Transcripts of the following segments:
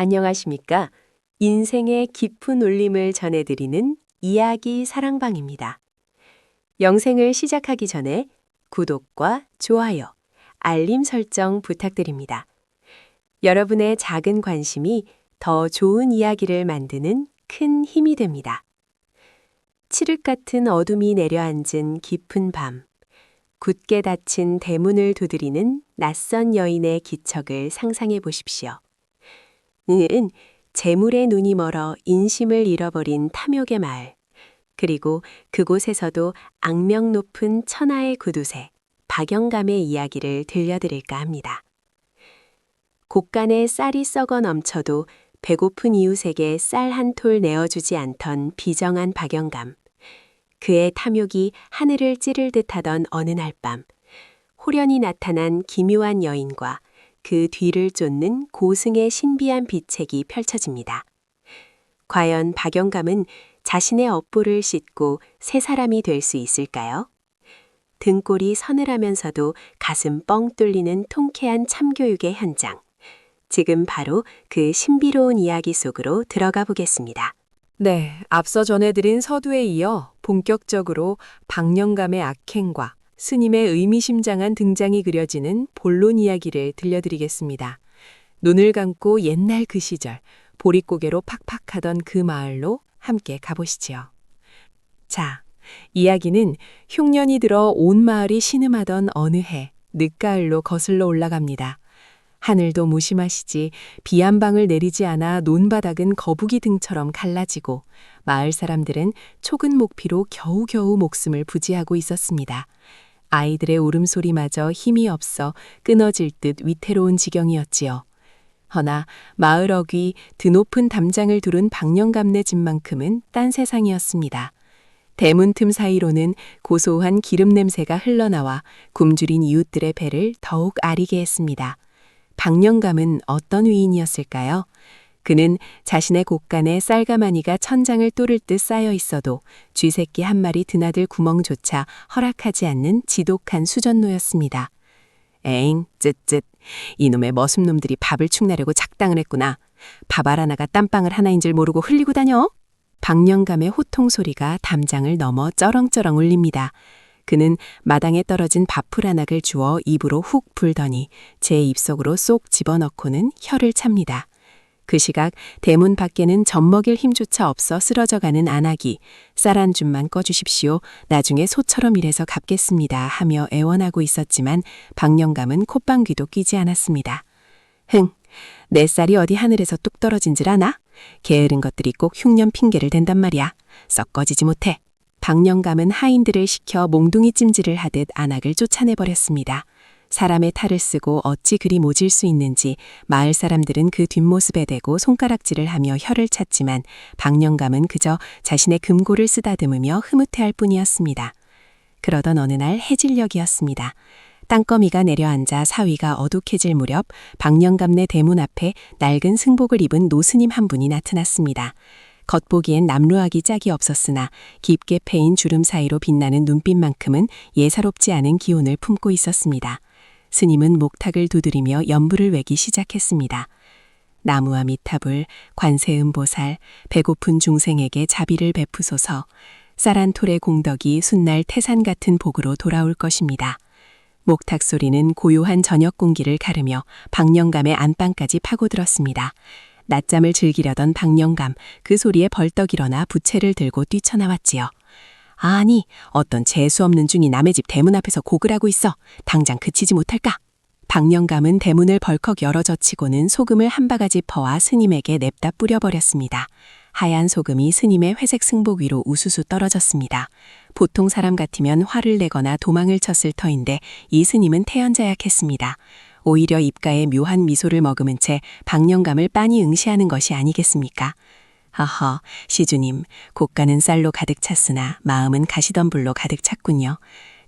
안녕하십니까? 인생의 깊은 울림을 전해드리는 이야기 사랑방입니다. 영생을 시작하기 전에 구독과 좋아요, 알림 설정 부탁드립니다. 여러분의 작은 관심이 더 좋은 이야기를 만드는 큰 힘이 됩니다. 칠흑 같은 어둠이 내려앉은 깊은 밤, 굳게 닫힌 대문을 두드리는 낯선 여인의 기척을 상상해 보십시오. 은 재물의 눈이 멀어 인심을 잃어버린 탐욕의 마을, 그리고 그곳에서도 악명 높은 천하의 구두쇠, 박영감의 이야기를 들려드릴까 합니다. 곳간에 쌀이 썩어 넘쳐도 배고픈 이웃에게 쌀 한 톨 내어주지 않던 비정한 박영감. 그의 탐욕이 하늘을 찌를 듯하던 어느 날 밤, 호련히 나타난 기묘한 여인과 그 뒤를 쫓는 고승의 신비한 비책이 펼쳐집니다. 과연 박영감은 자신의 업보를 씻고 새 사람이 될 수 있을까요? 등골이 서늘하면서도 가슴 뻥 뚫리는 통쾌한 참교육의 현장. 지금 바로 그 신비로운 이야기 속으로 들어가 보겠습니다. 네, 앞서 전해드린 서두에 이어 본격적으로 박영감의 악행과 스님의 의미심장한 등장이 그려지는 본론 이야기를 들려드리겠습니다. 눈을 감고 옛날 그 시절, 보릿고개로 팍팍하던 그 마을로 함께 가보시지요. 자, 이야기는 흉년이 들어 온 마을이 신음하던 어느 해, 늦가을로 거슬러 올라갑니다. 하늘도 무심하시지 비 한 방울 내리지 않아 논바닥은 거북이 등처럼 갈라지고 마을 사람들은 촉은 목피로 겨우겨우 목숨을 부지하고 있었습니다. 아이들의 울음소리마저 힘이 없어 끊어질 듯 위태로운 지경이었지요. 허나 마을 어귀 드높은 담장을 두른 박영감네 집만큼은 딴 세상이었습니다. 대문 틈 사이로는 고소한 기름 냄새가 흘러나와 굶주린 이웃들의 배를 더욱 아리게 했습니다. 박영감은 어떤 위인이었을까요? 그는 자신의 곳간에 쌀가마니가 천장을 뚫을 듯 쌓여 있어도 쥐새끼 한 마리 드나들 구멍조차 허락하지 않는 지독한 수전노였습니다. 에잉, 쯧쯧. 이놈의 머슴놈들이 밥을 축내려고 작당을 했구나. 밥알 하나가 땀방울 하나인 줄 모르고 흘리고 다녀? 박영감의 호통 소리가 담장을 넘어 쩌렁쩌렁 울립니다. 그는 마당에 떨어진 밥풀 한 악을 주워 입으로 훅 불더니 제 입속으로 쏙 집어넣고는 혀를 찹니다. 그 시각 대문 밖에는 젖먹일 힘조차 없어 쓰러져가는 안악이 쌀 한 줌만 꺼주십시오. 나중에 소처럼 일해서 갚겠습니다 하며 애원하고 있었지만 박영감은 콧방귀도 뀌지 않았습니다. 흥, 내 쌀이 어디 하늘에서 뚝 떨어진 줄 아나? 게으른 것들이 꼭 흉년 핑계를 댄단 말이야. 썩 꺼지지 못해. 박영감은 하인들을 시켜 몽둥이 찜질을 하듯 안악을 쫓아내버렸습니다. 사람의 탈을 쓰고 어찌 그리 모질 수 있는지 마을 사람들은 그 뒷모습에 대고 손가락질을 하며 혀를 찼지만 박영감은 그저 자신의 금고를 쓰다듬으며 흐뭇해할 뿐이었습니다. 그러던 어느 날 해질녘이었습니다. 땅거미가 내려앉아 사위가 어둑해질 무렵 박영감네 대문 앞에 낡은 승복을 입은 노스님 한 분이 나타났습니다. 겉보기엔 남루하기 짝이 없었으나 깊게 패인 주름 사이로 빛나는 눈빛만큼은 예사롭지 않은 기운을 품고 있었습니다. 스님은 목탁을 두드리며 연불을 외기 시작했습니다. 나무와 미탑을 관세음보살, 배고픈 중생에게 자비를 베푸소서. 쌀 한 톨의 공덕이 훗날 태산 같은 복으로 돌아올 것입니다. 목탁 소리는 고요한 저녁 공기를 가르며 박영감의 안방까지 파고들었습니다. 낮잠을 즐기려던 박영감, 그 소리에 벌떡 일어나 부채를 들고 뛰쳐나왔지요. 아니, 어떤 재수 없는 중이 남의 집 대문 앞에서 곡을 하고 있어. 당장 그치지 못할까? 박영감은 대문을 벌컥 열어 젖히고는 소금을 한 바가지 퍼와 스님에게 냅다 뿌려버렸습니다. 하얀 소금이 스님의 회색 승복 위로 우수수 떨어졌습니다. 보통 사람 같으면 화를 내거나 도망을 쳤을 터인데 이 스님은 태연자약했습니다. 오히려 입가에 묘한 미소를 머금은 채 박영감을 빤히 응시하는 것이 아니겠습니까? 허허, 시주님, 곳간은 쌀로 가득 찼으나 마음은 가시덤불로 가득 찼군요.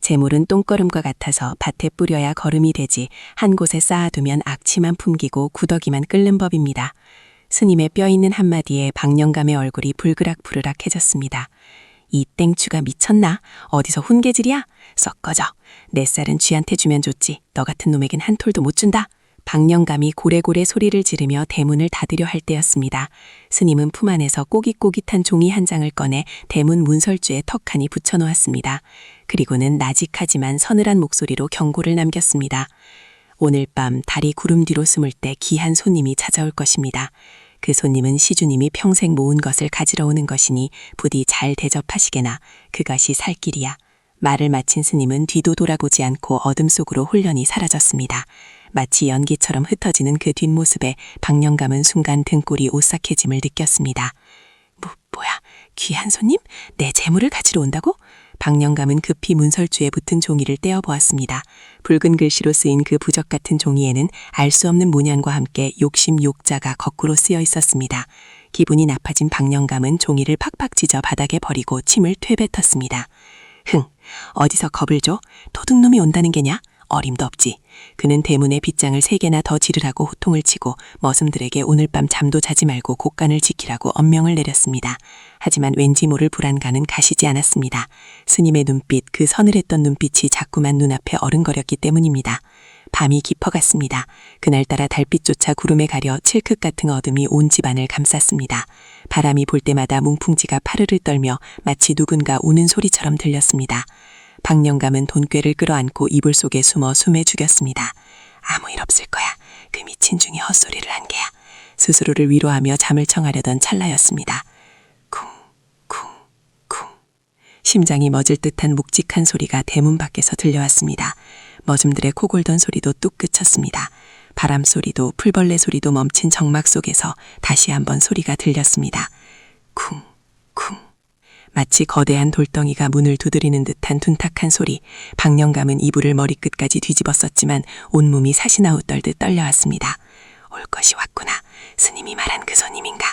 재물은 똥걸음과 같아서 밭에 뿌려야 거름이 되지 한 곳에 쌓아두면 악취만 풍기고 구더기만 끓는 법입니다. 스님의 뼈 있는 한마디에 박영감의 얼굴이 불그락부르락해졌습니다. 이 땡추가 미쳤나? 어디서 훈계질이야? 썩 꺼져. 내 쌀은 쥐한테 주면 좋지. 너 같은 놈에겐 한 톨도 못 준다. 박영감이 고래고래 소리를 지르며 대문을 닫으려 할 때였습니다. 스님은 품 안에서 꼬깃꼬깃한 종이 한 장을 꺼내 대문 문설주에 턱하니 붙여놓았습니다. 그리고는 나직하지만 서늘한 목소리로 경고를 남겼습니다. 오늘 밤 달이 구름 뒤로 숨을 때 귀한 손님이 찾아올 것입니다. 그 손님은 시주님이 평생 모은 것을 가지러 오는 것이니 부디 잘 대접하시게나 그것이 살 길이야. 말을 마친 스님은 뒤도 돌아보지 않고 어둠 속으로 홀연히 사라졌습니다. 마치 연기처럼 흩어지는 그 뒷모습에 박영감은 순간 등골이 오싹해짐을 느꼈습니다. 뭐야? 귀한 손님? 내 재물을 가지러 온다고? 박영감은 급히 문설주에 붙은 종이를 떼어보았습니다. 붉은 글씨로 쓰인 그 부적 같은 종이에는 알 수 없는 문양과 함께 욕심 욕자가 거꾸로 쓰여 있었습니다. 기분이 나빠진 박영감은 종이를 팍팍 찢어 바닥에 버리고 침을 퇴뱉었습니다. 어디서 겁을 줘? 도둑놈이 온다는 게냐? 어림도 없지. 그는 대문에 빗장을 3개나 더 지르라고 호통을 치고 머슴들에게 오늘 밤 잠도 자지 말고 곳간을 지키라고 엄명을 내렸습니다. 하지만 왠지 모를 불안감은 가시지 않았습니다. 스님의 눈빛, 그 서늘했던 눈빛이 자꾸만 눈앞에 어른거렸기 때문입니다. 밤이 깊어갔습니다. 그날따라 달빛조차 구름에 가려 칠흑 같은 어둠이 온 집안을 감쌌습니다. 바람이 불 때마다 뭉풍지가 파르르 떨며 마치 누군가 우는 소리처럼 들렸습니다. 박영감은 돈꾀를 끌어안고 이불 속에 숨어 숨에 죽였습니다. 아무 일 없을 거야. 그 미친 중이 헛소리를 한 게야. 스스로를 위로하며 잠을 청하려던 찰나였습니다. 쿵쿵쿵. 심장이 멎을 듯한 묵직한 소리가 대문 밖에서 들려왔습니다. 머슴들의 코 골던 소리도 뚝 그쳤습니다. 바람 소리도 풀벌레 소리도 멈춘 정막 속에서 다시 한번 소리가 들렸습니다. 쿵쿵. 마치 거대한 돌덩이가 문을 두드리는 듯한 둔탁한 소리. 박영감은 이불을 머리끝까지 뒤집었었지만 온몸이 사시나우 떨듯 떨려왔습니다. 올 것이 왔구나. 스님이 말한 그 손님인가?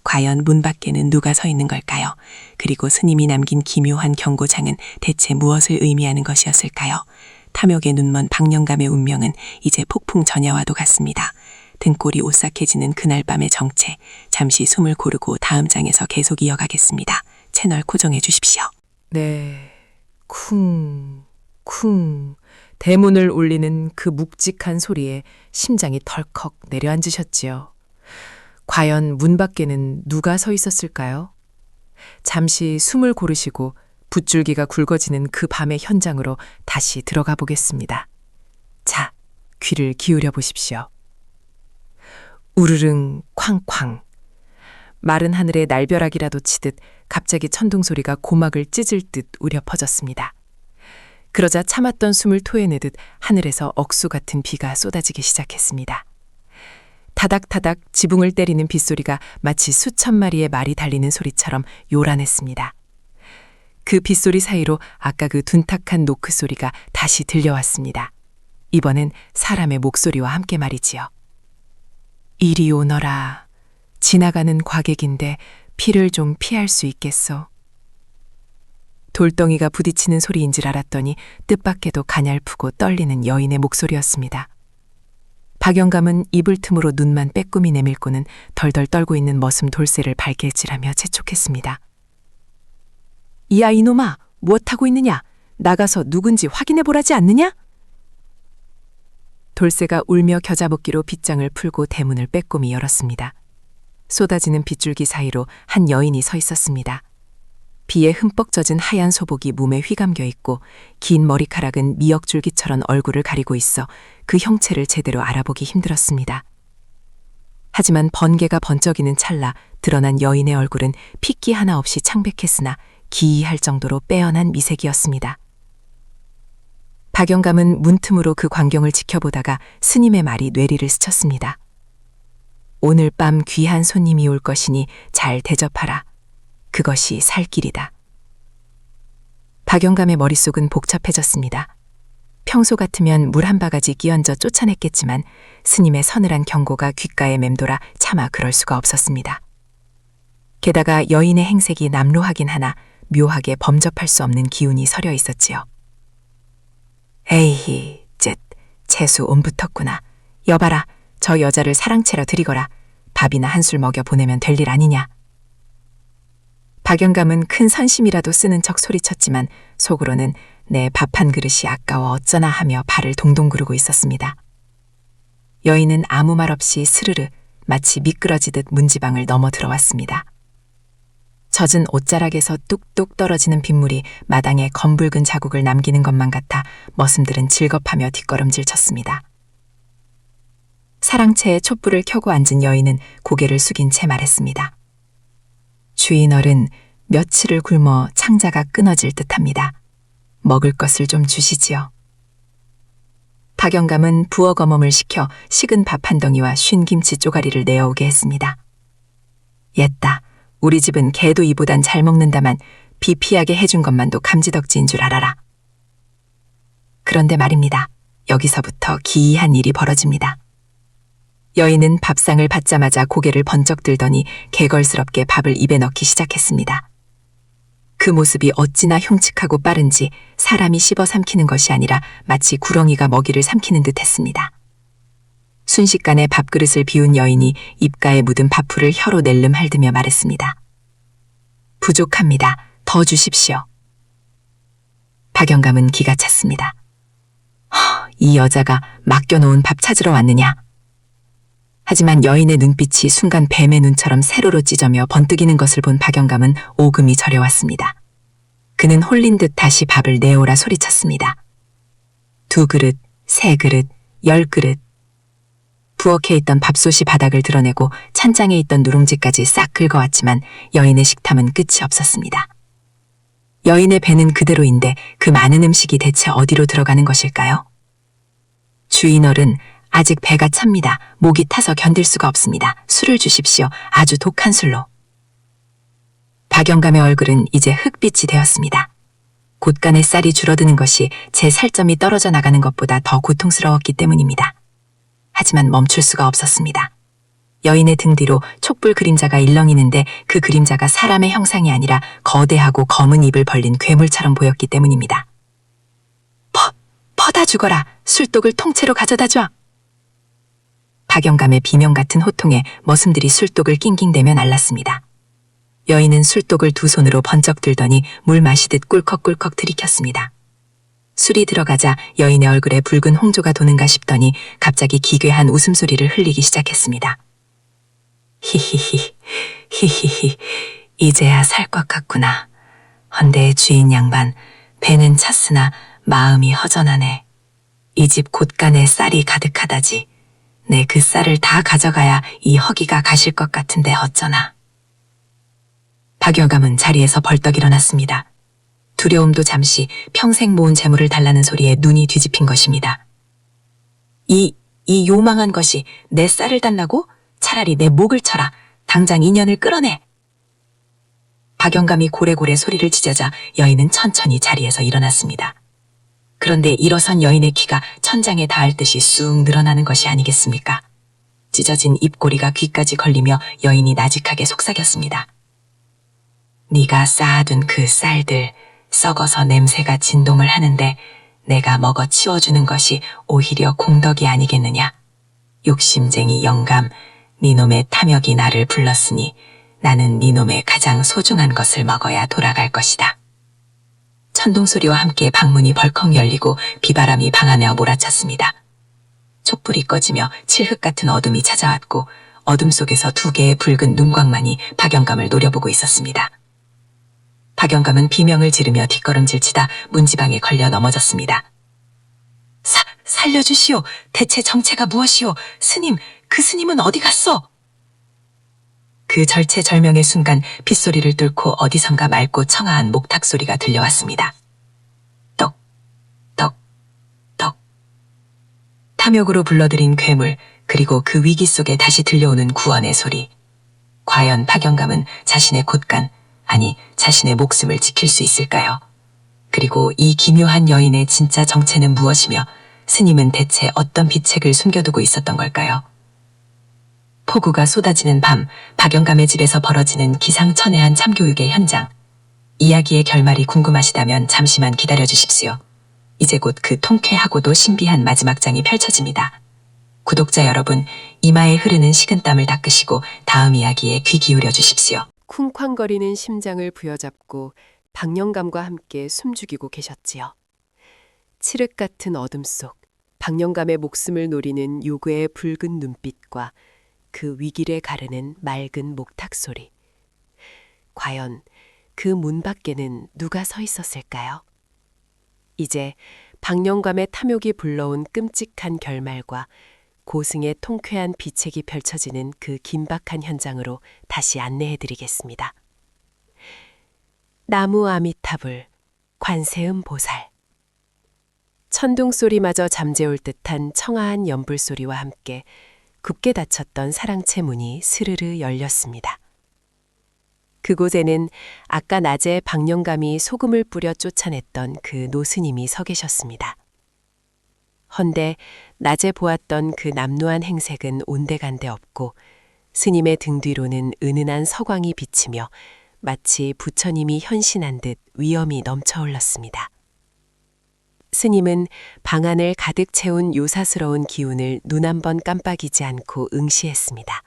과연 문 밖에는 누가 서 있는 걸까요? 그리고 스님이 남긴 기묘한 경고장은 대체 무엇을 의미하는 것이었을까요? 탐욕에 눈먼 박영감의 운명은 이제 폭풍 전야와도 같습니다. 등골이 오싹해지는 그날 밤의 정체. 잠시 숨을 고르고 다음 장에서 계속 이어가겠습니다. 채널 고정해 주십시오. 네, 쿵쿵 대문을 울리는 그 묵직한 소리에 심장이 덜컥 내려앉으셨지요. 과연 문 밖에는 누가 서 있었을까요? 잠시 숨을 고르시고 붓줄기가 굵어지는 그 밤의 현장으로 다시 들어가 보겠습니다. 자, 귀를 기울여 보십시오. 우르릉 쾅쾅. 마른 하늘에 날벼락이라도 치듯 갑자기 천둥소리가 고막을 찢을 듯 울려 퍼졌습니다. 그러자 참았던 숨을 토해내듯 하늘에서 억수 같은 비가 쏟아지기 시작했습니다. 타닥타닥 지붕을 때리는 빗소리가 마치 수천 마리의 말이 달리는 소리처럼 요란했습니다. 그 빗소리 사이로 아까 그 둔탁한 노크 소리가 다시 들려왔습니다. 이번엔 사람의 목소리와 함께 말이지요. 이리 오너라. 지나가는 과객인데 피를 좀 피할 수 있겠소. 돌덩이가 부딪히는 소리인 줄 알았더니 뜻밖에도 가냘프고 떨리는 여인의 목소리였습니다. 박영감은 이불 틈으로 눈만 빼꼼히 내밀고는 덜덜 떨고 있는 머슴 돌쇠를 발길질하며 재촉했습니다. 이야 이놈아, 무엇하고 있느냐? 나가서 누군지 확인해보라지 않느냐? 돌쇠가 울며 겨자복기로 빗장을 풀고 대문을 빼꼼히 열었습니다. 쏟아지는 빗줄기 사이로 한 여인이 서 있었습니다. 비에 흠뻑 젖은 하얀 소복이 몸에 휘감겨 있고 긴 머리카락은 미역줄기처럼 얼굴을 가리고 있어 그 형체를 제대로 알아보기 힘들었습니다. 하지만 번개가 번쩍이는 찰나 드러난 여인의 얼굴은 핏기 하나 없이 창백했으나 기이할 정도로 빼어난 미색이었습니다. 박영감은 문틈으로 그 광경을 지켜보다가 스님의 말이 뇌리를 스쳤습니다. 오늘 밤 귀한 손님이 올 것이니 잘 대접하라. 그것이 살 길이다. 박영감의 머릿속은 복잡해졌습니다. 평소 같으면 물 한 바가지 끼얹어 쫓아냈겠지만 스님의 서늘한 경고가 귓가에 맴돌아 차마 그럴 수가 없었습니다. 게다가 여인의 행색이 남루하긴 하나 묘하게 범접할 수 없는 기운이 서려 있었지요. 에이히, 채수 옴붙었구나. 여봐라, 저 여자를 사랑채러 드리거라. 밥이나 한술 먹여 보내면 될 일 아니냐. 박영감은 큰 선심이라도 쓰는 척 소리쳤지만 속으로는 내 밥 한 그릇이 아까워 어쩌나 하며 발을 동동 구르고 있었습니다. 여인은 아무 말 없이 스르르 마치 미끄러지듯 문지방을 넘어 들어왔습니다. 젖은 옷자락에서 뚝뚝 떨어지는 빗물이 마당에 검붉은 자국을 남기는 것만 같아 머슴들은 즐겁하며 뒷걸음질 쳤습니다. 사랑채에 촛불을 켜고 앉은 여인은 고개를 숙인 채 말했습니다. 주인어른, 며칠을 굶어 창자가 끊어질 듯합니다. 먹을 것을 좀 주시지요. 박영감은 부엌어멈을 시켜 식은 밥 한 덩이와 쉰 김치 쪼가리를 내어오게 했습니다. 옛다, 우리 집은 개도 이보단 잘 먹는다만 비피하게 해준 것만도 감지덕지인 줄 알아라. 그런데 말입니다. 여기서부터 기이한 일이 벌어집니다. 여인은 밥상을 받자마자 고개를 번쩍 들더니 개걸스럽게 밥을 입에 넣기 시작했습니다. 그 모습이 어찌나 흉측하고 빠른지 사람이 씹어 삼키는 것이 아니라 마치 구렁이가 먹이를 삼키는 듯 했습니다. 순식간에 밥그릇을 비운 여인이 입가에 묻은 밥풀을 혀로 낼름 핥으며 말했습니다. 부족합니다. 더 주십시오. 박영감은 기가 찼습니다. 이 여자가 맡겨놓은 밥 찾으러 왔느냐? 하지만 여인의 눈빛이 순간 뱀의 눈처럼 세로로 찢어며 번뜩이는 것을 본 박영감은 오금이 저려왔습니다. 그는 홀린 듯 다시 밥을 내오라 소리쳤습니다. 2그릇, 3그릇, 10그릇. 부엌에 있던 밥솥이 바닥을 드러내고 찬장에 있던 누룽지까지 싹 긁어왔지만 여인의 식탐은 끝이 없었습니다. 여인의 배는 그대로인데 그 많은 음식이 대체 어디로 들어가는 것일까요? 주인어른, 아직 배가 찹니다. 목이 타서 견딜 수가 없습니다. 술을 주십시오. 아주 독한 술로. 박영감의 얼굴은 이제 흑빛이 되었습니다. 곳간의 쌀이 줄어드는 것이 제 살점이 떨어져 나가는 것보다 더 고통스러웠기 때문입니다. 하지만 멈출 수가 없었습니다. 여인의 등 뒤로 촛불 그림자가 일렁이는데 그 그림자가 사람의 형상이 아니라 거대하고 검은 입을 벌린 괴물처럼 보였기 때문입니다. 퍼다 죽어라. 술독을 통째로 가져다 줘. 박영감의 비명 같은 호통에 머슴들이 술독을 낑낑대며 날랐습니다. 여인은 술독을 2손으로 번쩍 들더니 물 마시듯 꿀컥꿀컥 들이켰습니다. 술이 들어가자 여인의 얼굴에 붉은 홍조가 도는가 싶더니 갑자기 기괴한 웃음소리를 흘리기 시작했습니다. 히히히, 히히히, 이제야 살 것 같구나. 헌데 주인 양반, 배는 찼으나 마음이 허전하네. 이 집 곳간에 쌀이 가득하다지. 내 그 쌀을 다 가져가야 이 허기가 가실 것 같은데 어쩌나. 박영감은 자리에서 벌떡 일어났습니다. 두려움도 잠시 평생 모은 재물을 달라는 소리에 눈이 뒤집힌 것입니다. 이 요망한 것이 내 쌀을 달라고? 차라리 내 목을 쳐라. 당장 인연을 끌어내. 박영감이 고래고래 소리를 지르자 여인은 천천히 자리에서 일어났습니다. 그런데 일어선 여인의 키가 천장에 닿을 듯이 쑥 늘어나는 것이 아니겠습니까? 찢어진 입꼬리가 귀까지 걸리며 여인이 나직하게 속삭였습니다. 네가 쌓아둔 그 쌀들 썩어서 냄새가 진동을 하는데 내가 먹어 치워주는 것이 오히려 공덕이 아니겠느냐. 욕심쟁이 영감, 니놈의 탐욕이 나를 불렀으니 나는 니놈의 가장 소중한 것을 먹어야 돌아갈 것이다. 천둥소리와 함께 방문이 벌컥 열리고 비바람이 방 안에 몰아쳤습니다. 촛불이 꺼지며 칠흑 같은 어둠이 찾아왔고 어둠 속에서 2개의 붉은 눈광만이 박영감을 노려보고 있었습니다. 박영감은 비명을 지르며 뒷걸음질치다 문지방에 걸려 넘어졌습니다. 살려주시오. 대체 정체가 무엇이오. 스님, 그 스님은 어디 갔어? 그 절체절명의 순간 빗소리를 뚫고 어디선가 맑고 청아한 목탁 소리가 들려왔습니다. 떡, 떡, 떡. 탐욕으로 불러들인 괴물, 그리고 그 위기 속에 다시 들려오는 구원의 소리. 과연 박영감은 자신의 곳간, 아니 자신의 목숨을 지킬 수 있을까요? 그리고 이 기묘한 여인의 진짜 정체는 무엇이며 스님은 대체 어떤 비책을 숨겨두고 있었던 걸까요? 폭우가 쏟아지는 밤, 박영감의 집에서 벌어지는 기상천외한 참교육의 현장. 이야기의 결말이 궁금하시다면 잠시만 기다려주십시오. 이제 곧 그 통쾌하고도 신비한 마지막 장이 펼쳐집니다. 구독자 여러분, 이마에 흐르는 식은땀을 닦으시고 다음 이야기에 귀 기울여 주십시오. 쿵쾅거리는 심장을 부여잡고 박영감과 함께 숨죽이고 계셨지요. 칠흑 같은 어둠 속 박영감의 목숨을 노리는 요괴의 붉은 눈빛과 그 위기를 가르는 맑은 목탁 소리. 과연 그 문 밖에는 누가 서 있었을까요? 이제 박영감의 탐욕이 불러온 끔찍한 결말과 고승의 통쾌한 비책이 펼쳐지는 그 긴박한 현장으로 다시 안내해드리겠습니다. 나무 아미타불, 관세음 보살. 천둥 소리마저 잠재울 듯한 청아한 연불 소리와 함께 굳게 닫혔던 사랑채 문이 스르르 열렸습니다. 그곳에는 아까 낮에 박영감이 소금을 뿌려 쫓아냈던 그 노스님이 서 계셨습니다. 헌데 낮에 보았던 그 남루한 행색은 온데간데 없고 스님의 등 뒤로는 은은한 서광이 비치며 마치 부처님이 현신한 듯 위엄이 넘쳐 흘렀습니다. 스님은 방 안을 가득 채운 요사스러운 기운을 눈 한 번 깜빡이지 않고 응시했습니다.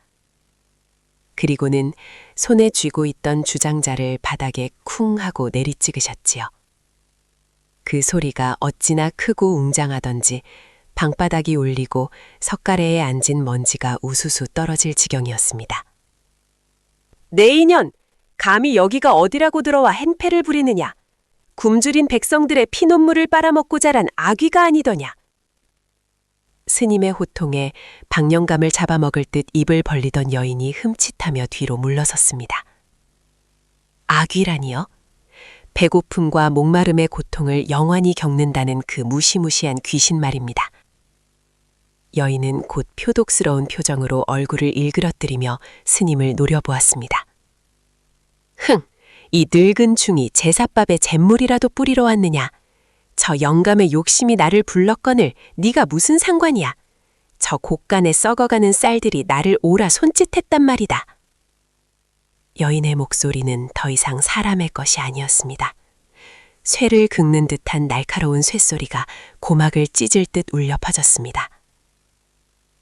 그리고는 손에 쥐고 있던 주장자를 바닥에 쿵 하고 내리찍으셨지요. 그 소리가 어찌나 크고 웅장하던지 방바닥이 울리고 석가래에 앉은 먼지가 우수수 떨어질 지경이었습니다. 내 인연! 감히 여기가 어디라고 들어와 행패를 부리느냐? 굶주린 백성들의 피눈물을 빨아먹고 자란 아귀가 아니더냐? 스님의 호통에 박영감을 잡아먹을 듯 입을 벌리던 여인이 흠칫하며 뒤로 물러섰습니다. 아귀라니요? 배고픔과 목마름의 고통을 영원히 겪는다는 그 무시무시한 귀신 말입니다. 여인은 곧 표독스러운 표정으로 얼굴을 일그러뜨리며 스님을 노려보았습니다. 흥! 이 늙은 중이 제삿밥에 잿물이라도 뿌리러 왔느냐? 저 영감의 욕심이 나를 불렀거늘 네가 무슨 상관이야? 저 곳간에 썩어가는 쌀들이 나를 오라 손짓했단 말이다. 여인의 목소리는 더 이상 사람의 것이 아니었습니다. 쇠를 긁는 듯한 날카로운 쇳소리가 고막을 찢을 듯 울려 퍼졌습니다.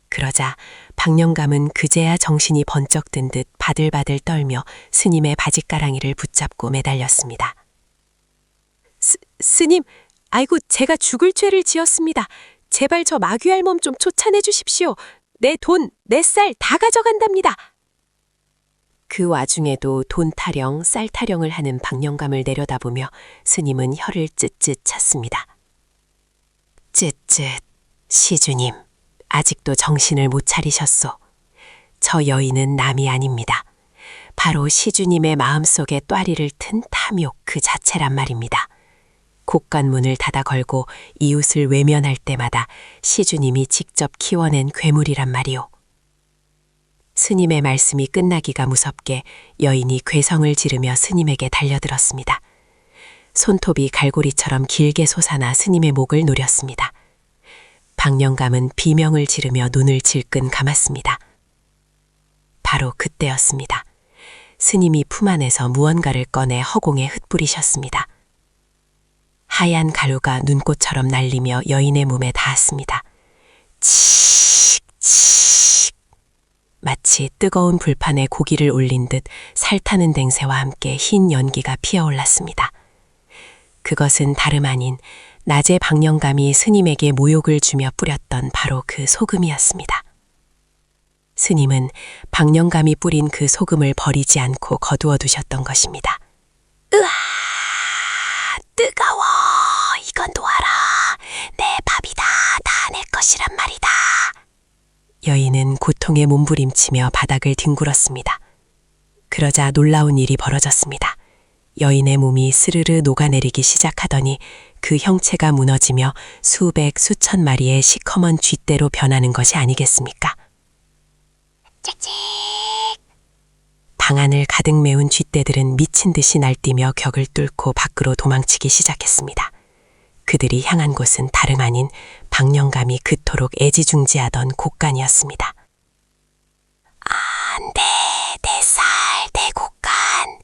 그러자 박영감은 그제야 정신이 번쩍 든 듯 바들바들 떨며 스님의 바짓가랑이를 붙잡고 매달렸습니다. 스님, 아이고 제가 죽을 죄를 지었습니다. 제발 저 마귀할 몸 좀 쫓아내 주십시오. 내 돈, 내 쌀 다 가져간답니다. 그 와중에도 돈 타령, 쌀 타령을 하는 박영감을 내려다보며 스님은 혀를 쯧쯧 찼습니다. 쯧쯧, 시주님, 아직도 정신을 못 차리셨소. 저 여인은 남이 아닙니다. 바로 시주님의 마음속에 또아리를 튼 탐욕 그 자체란 말입니다. 곳간문을 닫아 걸고 이웃을 외면할 때마다 시주님이 직접 키워낸 괴물이란 말이오. 스님의 말씀이 끝나기가 무섭게 여인이 괴성을 지르며 스님에게 달려들었습니다. 손톱이 갈고리처럼 길게 솟아나 스님의 목을 노렸습니다. 박영감은 비명을 지르며 눈을 질끈 감았습니다. 바로 그때였습니다. 스님이 품 안에서 무언가를 꺼내 허공에 흩뿌리셨습니다. 하얀 가루가 눈꽃처럼 날리며 여인의 몸에 닿았습니다. 칙, 칙. 마치 뜨거운 불판에 고기를 올린 듯 살타는 댕새와 함께 흰 연기가 피어올랐습니다. 그것은 다름 아닌 낮에 박영감이 스님에게 모욕을 주며 뿌렸던 바로 그 소금이었습니다. 스님은 박영감이 뿌린 그 소금을 버리지 않고 거두어 두셨던 것입니다. 으아! 뜨거워! 이건 놓아라! 내 밥이다! 다 내 것이란 말이다! 여인은 고통에 몸부림치며 바닥을 뒹굴었습니다. 그러자 놀라운 일이 벌어졌습니다. 여인의 몸이 스르르 녹아내리기 시작하더니 그 형체가 무너지며 수백 수천 마리의 시커먼 쥐떼로 변하는 것이 아니겠습니까? 찍찍! 방 안을 가득 메운 쥐떼들은 미친 듯이 날뛰며 격을 뚫고 밖으로 도망치기 시작했습니다. 그들이 향한 곳은 다름 아닌 박영감이 그토록 애지중지하던 곳간이었습니다. 안 돼, 내 쌀, 내 곳간.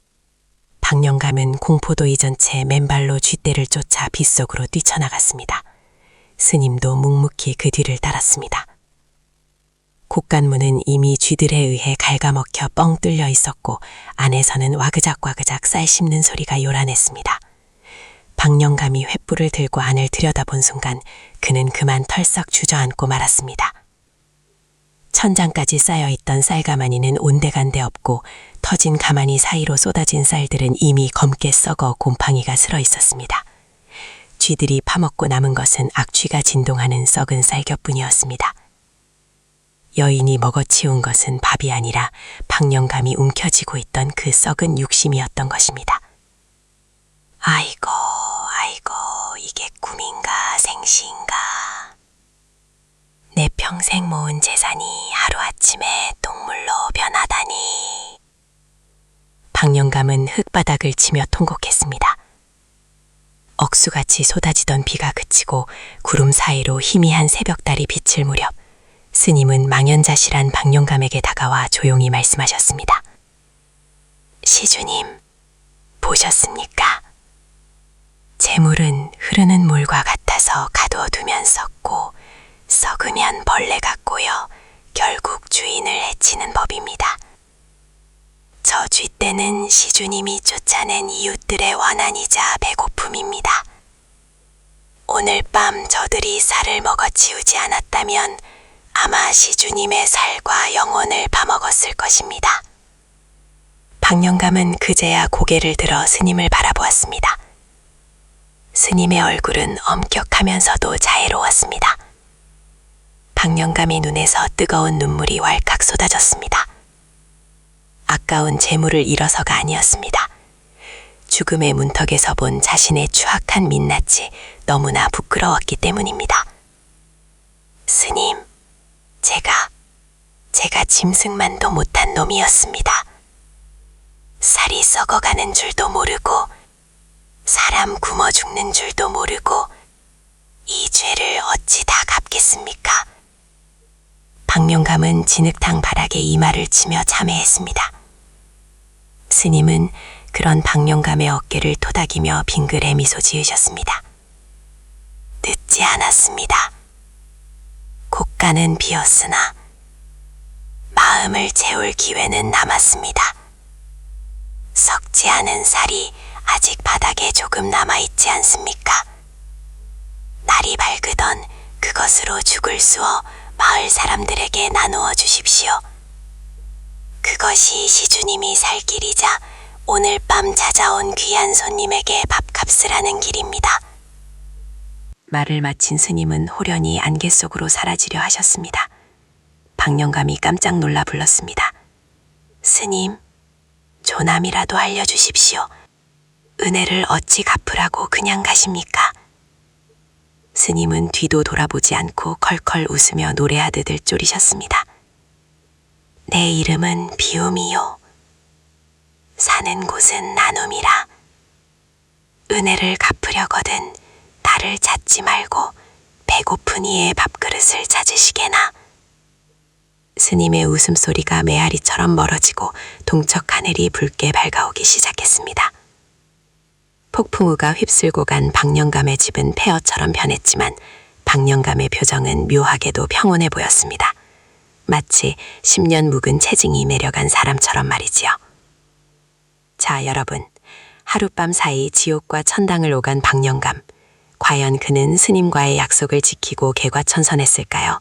박영감은 공포도 잊은 채 맨발로 쥐떼를 쫓아 빗속으로 뛰쳐나갔습니다. 스님도 묵묵히 그 뒤를 따랐습니다. 곳간문은 이미 쥐들에 의해 갉아먹혀 뻥 뚫려 있었고 안에서는 와그작와그작 쌀 씹는 소리가 요란했습니다. 박영감이 횃불을 들고 안을 들여다본 순간 그는 그만 털썩 주저앉고 말았습니다. 천장까지 쌓여있던 쌀가마니는 온데간데 없고 터진 가마니 사이로 쏟아진 쌀들은 이미 검게 썩어 곰팡이가 슬어 있었습니다. 쥐들이 파먹고 남은 것은 악취가 진동하는 썩은 쌀겹뿐이었습니다. 여인이 먹어치운 것은 밥이 아니라 박영감이 움켜쥐고 있던 그 썩은 육심이었던 것입니다. 아이고, 아이고, 이게 꿈인가 생시인가. 내 평생 모은 재산이 하루아침에 똥물로 변하다니. 박영감은 흙바닥을 치며 통곡했습니다. 억수같이 쏟아지던 비가 그치고 구름 사이로 희미한 새벽달이 비칠 무렵 스님은 망연자실한 박영감에게 다가와 조용히 말씀하셨습니다. 시주님, 보셨습니까? 재물은 흐르는 물과 같아서 가둬두면 썩고 썩으면 벌레가 꼬여 결국 주인을 해치는 법입니다. 저 쥐떼는 시주님이 쫓아낸 이웃들의 원한이자 배고픔입니다. 오늘 밤 저들이 쌀을 먹어치우지 않았다면 아마 시주님의 살과 영혼을 파먹었을 것입니다. 박영감은 그제야 고개를 들어 스님을 바라보았습니다. 스님의 얼굴은 엄격하면서도 자애로웠습니다. 박영감의 눈에서 뜨거운 눈물이 왈칵 쏟아졌습니다. 아까운 재물을 잃어서가 아니었습니다. 죽음의 문턱에서 본 자신의 추악한 민낯이 너무나 부끄러웠기 때문입니다. 스님, 제가 짐승만도 못한 놈이었습니다. 살이 썩어가는 줄도 모르고 사람 굶어 죽는 줄도 모르고 이 죄를 어찌 다 갚겠습니까? 박영감은 진흙탕 바닥에 이마를 치며 참회했습니다. 스님은 그런 박영감의 어깨를 토닥이며 빙그레 미소 지으셨습니다. 늦지 않았습니다. 곳간은 비었으나 마음을 채울 기회는 남았습니다. 썩지 않은 살이 아직 바닥에 조금 남아있지 않습니까? 날이 밝으던 그것으로 죽을 쑤어 마을 사람들에게 나누어 주십시오. 그것이 시주님이 살 길이자 오늘 밤 찾아온 귀한 손님에게 밥값을 하는 길입니다. 말을 마친 스님은 호련히 안개 속으로 사라지려 하셨습니다. 박영감이 깜짝 놀라 불렀습니다. 스님, 조남이라도 알려주십시오. 은혜를 어찌 갚으라고 그냥 가십니까? 스님은 뒤도 돌아보지 않고 컬컬 웃으며 노래하듯 졸이셨습니다. 내 이름은 비움이요. 사는 곳은 나눔이라. 은혜를 갚으려거든 달을 찾지 말고 배고픈 이의 밥그릇을 찾으시게나. 스님의 웃음소리가 메아리처럼 멀어지고 동척 하늘이 붉게 밝아오기 시작했습니다. 폭풍우가 휩쓸고 간 박영감의 집은 폐허처럼 변했지만 박영감의 표정은 묘하게도 평온해 보였습니다. 마치 10년 묵은 체증이 내려간 사람처럼 말이지요. 자, 여러분. 하룻밤 사이 지옥과 천당을 오간 박영감. 과연 그는 스님과의 약속을 지키고 개과천선했을까요?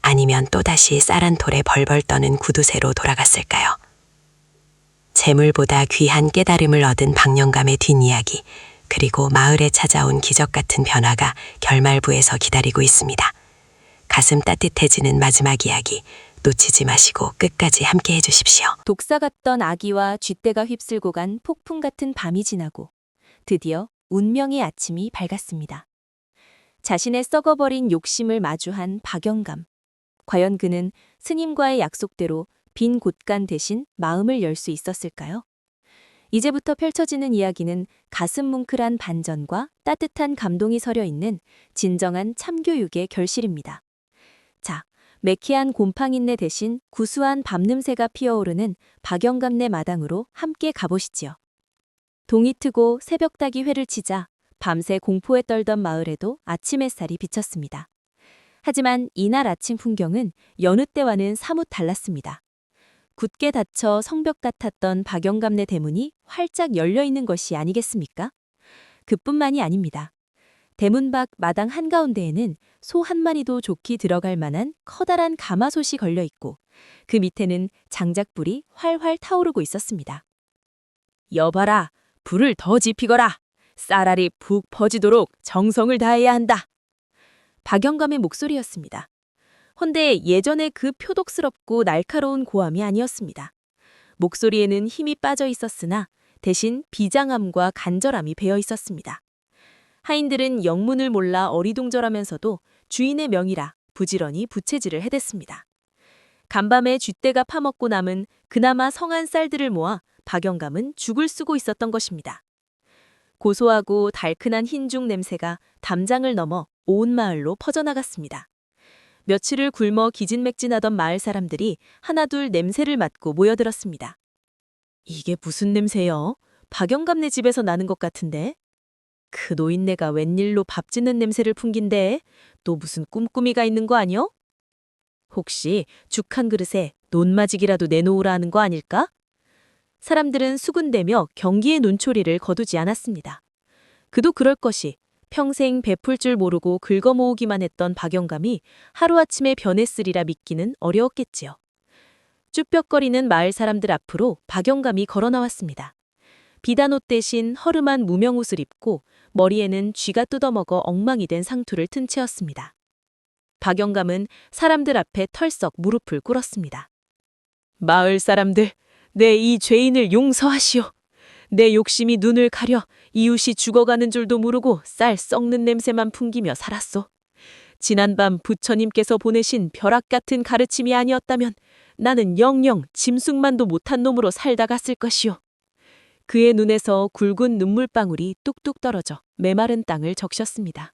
아니면 또다시 쌀 한 톨에 벌벌 떠는 구두쇠로 돌아갔을까요? 재물보다 귀한 깨달음을 얻은 박영감의 뒷이야기, 그리고 마을에 찾아온 기적 같은 변화가 결말부에서 기다리고 있습니다. 가슴 따뜻해지는 마지막 이야기, 놓치지 마시고 끝까지 함께 해주십시오. 독사 같던 아기와 쥐떼가 휩쓸고 간 폭풍 같은 밤이 지나고 드디어 운명의 아침이 밝았습니다. 자신의 썩어버린 욕심을 마주한 박영감. 과연 그는 스님과의 약속대로 빈 곳간 대신 마음을 열 수 있었을까요? 이제부터 펼쳐지는 이야기는 가슴 뭉클한 반전과 따뜻한 감동이 서려 있는 진정한 참교육의 결실입니다. 자, 매캐한 곰팡인내 대신 구수한 밤냄새가 피어오르는 박영감네 마당으로 함께 가보시지요. 동이 트고 새벽닭이 회를 치자 밤새 공포에 떨던 마을에도 아침 햇살이 비쳤습니다. 하지만 이날 아침 풍경은 여느 때와는 사뭇 달랐습니다. 굳게 닫혀 성벽 같았던 박영감네 대문이 활짝 열려 있는 것이 아니겠습니까? 그뿐만이 아닙니다. 대문 밖 마당 한가운데에는 소 한 마리도 좋게 들어갈 만한 커다란 가마솥이 걸려 있고 그 밑에는 장작불이 활활 타오르고 있었습니다. 여봐라, 불을 더 지피거라. 쌀알이 푹 퍼지도록 정성을 다해야 한다. 박영감의 목소리였습니다. 헌데 예전에 그 표독스럽고 날카로운 고함이 아니었습니다. 목소리에는 힘이 빠져 있었으나 대신 비장함과 간절함이 배어 있었습니다. 하인들은 영문을 몰라 어리둥절하면서도 주인의 명이라 부지런히 부채질을 해댔습니다. 간밤에 쥐떼가 파먹고 남은 그나마 성한 쌀들을 모아 박영감은 죽을 쓰고 있었던 것입니다. 고소하고 달큰한 흰죽 냄새가 담장을 넘어 온 마을로 퍼져나갔습니다. 며칠을 굶어 기진맥진하던 마을 사람들이 하나둘 냄새를 맡고 모여들었습니다. 이게 무슨 냄새여? 박영감네 집에서 나는 것 같은데? 그 노인네가 웬일로 밥 짓는 냄새를 풍긴데? 또 무슨 꼼꼼이가 있는 거 아니여? 혹시 죽 한 그릇에 논마직이라도 내놓으라 하는 거 아닐까? 사람들은 수군대며 경기의 눈초리를 거두지 않았습니다. 그도 그럴 것이 평생 베풀 줄 모르고 긁어모으기만 했던 박영감이 하루아침에 변했으리라 믿기는 어려웠겠지요. 쭈뼛거리는 마을 사람들 앞으로 박영감이 걸어 나왔습니다. 비단옷 대신 허름한 무명옷을 입고 머리에는 쥐가 뜯어먹어 엉망이 된 상투를 튼 채였습니다. 박영감은 사람들 앞에 털썩 무릎을 꿇었습니다. 마을 사람들, 내 이 죄인을 용서하시오. 내 욕심이 눈을 가려 이웃이 죽어가는 줄도 모르고 쌀 썩는 냄새만 풍기며 살았소. 지난밤 부처님께서 보내신 벼락 같은 가르침이 아니었다면 나는 영영 짐승만도 못한 놈으로 살다 갔을 것이오. 그의 눈에서 굵은 눈물방울이 뚝뚝 떨어져 메마른 땅을 적셨습니다.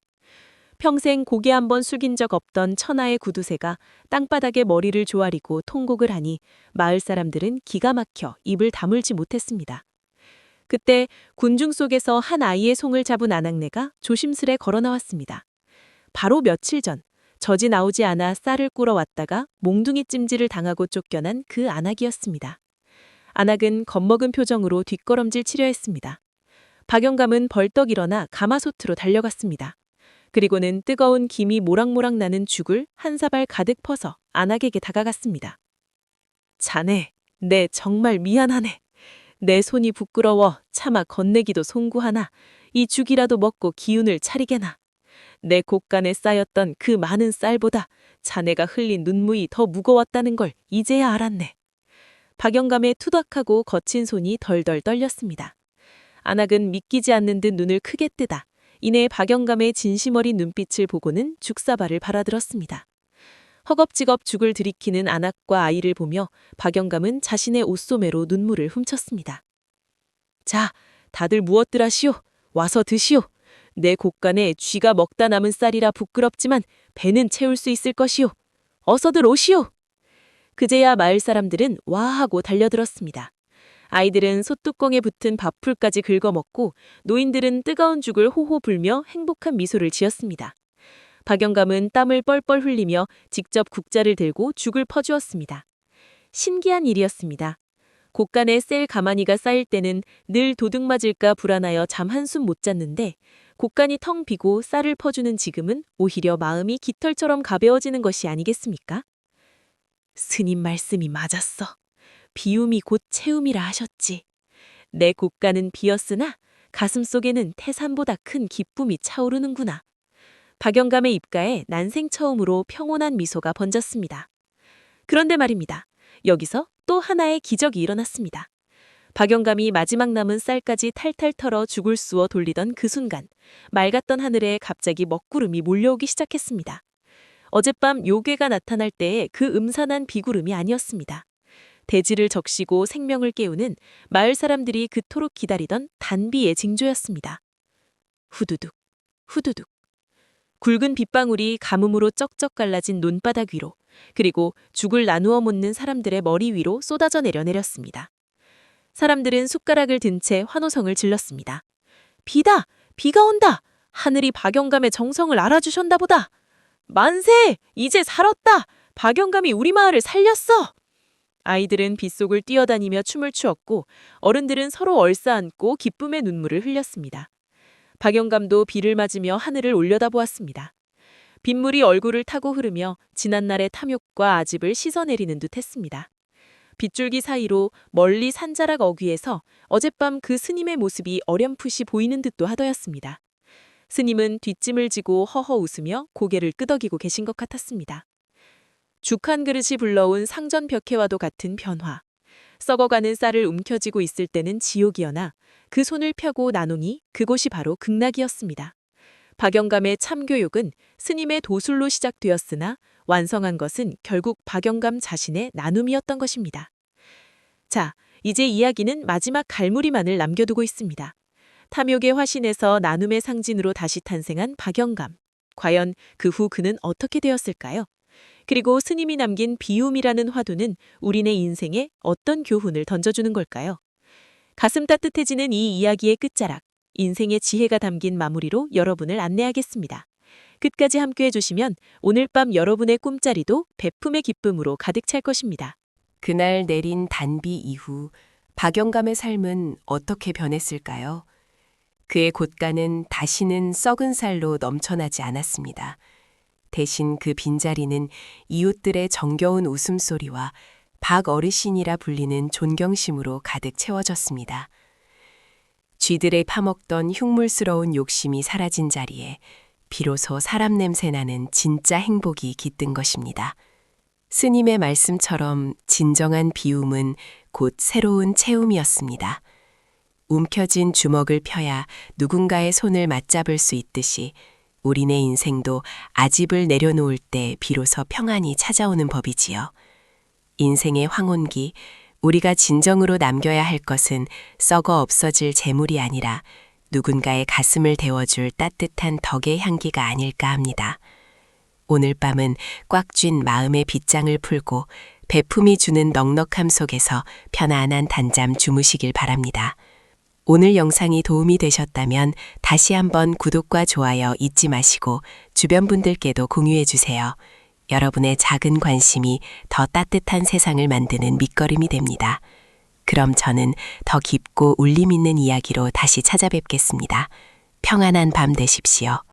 평생 고개 한번 숙인 적 없던 천하의 구두쇠가 땅바닥에 머리를 조아리고 통곡을 하니 마을 사람들은 기가 막혀 입을 다물지 못했습니다. 그때 군중 속에서 한 아이의 송을 잡은 아낙네가 조심스레 걸어 나왔습니다. 바로 며칠 전 젖이 나오지 않아 쌀을 꾸러 왔다가 몽둥이 찜질을 당하고 쫓겨난 그 아낙이었습니다. 아낙은 겁먹은 표정으로 뒷걸음질 치려 했습니다. 박영감은 벌떡 일어나 가마솥으로 달려갔습니다. 그리고는 뜨거운 김이 모락모락 나는 죽을 한 사발 가득 퍼서 아낙에게 다가갔습니다. 자네, 내 정말 미안하네. 내 손이 부끄러워 차마 건네기도 송구하나 이 죽이라도 먹고 기운을 차리게나. 내 곳간에 쌓였던 그 많은 쌀보다 자네가 흘린 눈물이 더 무거웠다는 걸 이제야 알았네. 박영감의 투닥하고 거친 손이 덜덜 떨렸습니다. 아낙은 믿기지 않는 듯 눈을 크게 뜨다 이내 박영감의 진심 어린 눈빛을 보고는 죽사발을 바라들었습니다. 허겁지겁 죽을 들이키는 아낙과 아이를 보며 박영감은 자신의 옷소매로 눈물을 훔쳤습니다. 자, 다들 무엇들 하시오. 와서 드시오. 내 곳간에 쥐가 먹다 남은 쌀이라 부끄럽지만 배는 채울 수 있을 것이오. 어서들 오시오. 그제야 마을 사람들은 와하고 달려들었습니다. 아이들은 솥뚜껑에 붙은 밥풀까지 긁어먹고 노인들은 뜨거운 죽을 호호 불며 행복한 미소를 지었습니다. 박영감은 땀을 뻘뻘 흘리며 직접 국자를 들고 죽을 퍼주었습니다. 신기한 일이었습니다. 곳간에 셀 가마니가 쌓일 때는 늘 도둑 맞을까 불안하여 잠 한숨 못 잤는데 곳간이 텅 비고 쌀을 퍼주는 지금은 오히려 마음이 깃털처럼 가벼워지는 것이 아니겠습니까? 스님 말씀이 맞았어. 비움이 곧 채움이라 하셨지. 내 곳간은 비었으나 가슴속에는 태산보다 큰 기쁨이 차오르는구나. 박영감의 입가에 난생 처음으로 평온한 미소가 번졌습니다. 그런데 말입니다. 여기서 또 하나의 기적이 일어났습니다. 박영감이 마지막 남은 쌀까지 탈탈 털어 죽을 쑤어 돌리던 그 순간 맑았던 하늘에 갑자기 먹구름이 몰려오기 시작했습니다. 어젯밤 요괴가 나타날 때의 그 음산한 비구름이 아니었습니다. 대지를 적시고 생명을 깨우는 마을 사람들이 그토록 기다리던 단비의 징조였습니다. 후두둑, 후두둑. 굵은 빗방울이 가뭄으로 쩍쩍 갈라진 논바닥 위로 그리고 죽을 나누어 먹는 사람들의 머리 위로 쏟아져 내렸습니다. 사람들은 숟가락을 든 채 환호성을 질렀습니다. 비다! 비가 온다! 하늘이 박영감의 정성을 알아주셨나 보다! 만세! 이제 살았다! 박영감이 우리 마을을 살렸어! 아이들은 빗속을 뛰어다니며 춤을 추었고 어른들은 서로 얼싸안고 기쁨의 눈물을 흘렸습니다. 박영감도 비를 맞으며 하늘을 올려다보았습니다. 빗물이 얼굴을 타고 흐르며 지난날의 탐욕과 아집을 씻어내리는 듯 했습니다. 빗줄기 사이로 멀리 산자락 어귀에서 어젯밤 그 스님의 모습이 어렴풋이 보이는 듯도 하더였습니다. 스님은 뒷짐을 지고 허허 웃으며 고개를 끄덕이고 계신 것 같았습니다. 죽 한 그릇이 불러온 상전벽해와도 같은 변화. 썩어가는 쌀을 움켜쥐고 있을 때는 지옥이어나 그 손을 펴고 나누니 그곳이 바로 극락이었습니다. 박영감의 참교육은 스님의 도술로 시작되었으나 완성한 것은 결국 박영감 자신의 나눔이었던 것입니다. 자, 이제 이야기는 마지막 갈무리만을 남겨두고 있습니다. 탐욕의 화신에서 나눔의 상징으로 다시 탄생한 박영감. 과연 그 후 그는 어떻게 되었을까요? 그리고 스님이 남긴 비움이라는 화두는 우리네 인생에 어떤 교훈을 던져주는 걸까요? 가슴 따뜻해지는 이 이야기의 끝자락, 인생의 지혜가 담긴 마무리로 여러분을 안내하겠습니다. 끝까지 함께해 주시면 오늘 밤 여러분의 꿈자리도 베품의 기쁨으로 가득 찰 것입니다. 그날 내린 단비 이후 박영감의 삶은 어떻게 변했을까요? 그의 곳간은 다시는 썩은 살로 넘쳐나지 않았습니다. 대신 그 빈자리는 이웃들의 정겨운 웃음소리와 박 어르신이라 불리는 존경심으로 가득 채워졌습니다. 쥐들의 파먹던 흉물스러운 욕심이 사라진 자리에 비로소 사람 냄새 나는 진짜 행복이 깃든 것입니다. 스님의 말씀처럼 진정한 비움은 곧 새로운 채움이었습니다. 움켜진 주먹을 펴야 누군가의 손을 맞잡을 수 있듯이 우리네 인생도 아집을 내려놓을 때 비로소 평안이 찾아오는 법이지요. 인생의 황혼기, 우리가 진정으로 남겨야 할 것은 썩어 없어질 재물이 아니라 누군가의 가슴을 데워줄 따뜻한 덕의 향기가 아닐까 합니다. 오늘 밤은 꽉 쥔 마음의 빗장을 풀고 베품이 주는 넉넉함 속에서 편안한 단잠 주무시길 바랍니다. 오늘 영상이 도움이 되셨다면 다시 한번 구독과 좋아요 잊지 마시고 주변 분들께도 공유해 주세요. 여러분의 작은 관심이 더 따뜻한 세상을 만드는 밑거름이 됩니다. 그럼 저는 더 깊고 울림 있는 이야기로 다시 찾아뵙겠습니다. 평안한 밤 되십시오.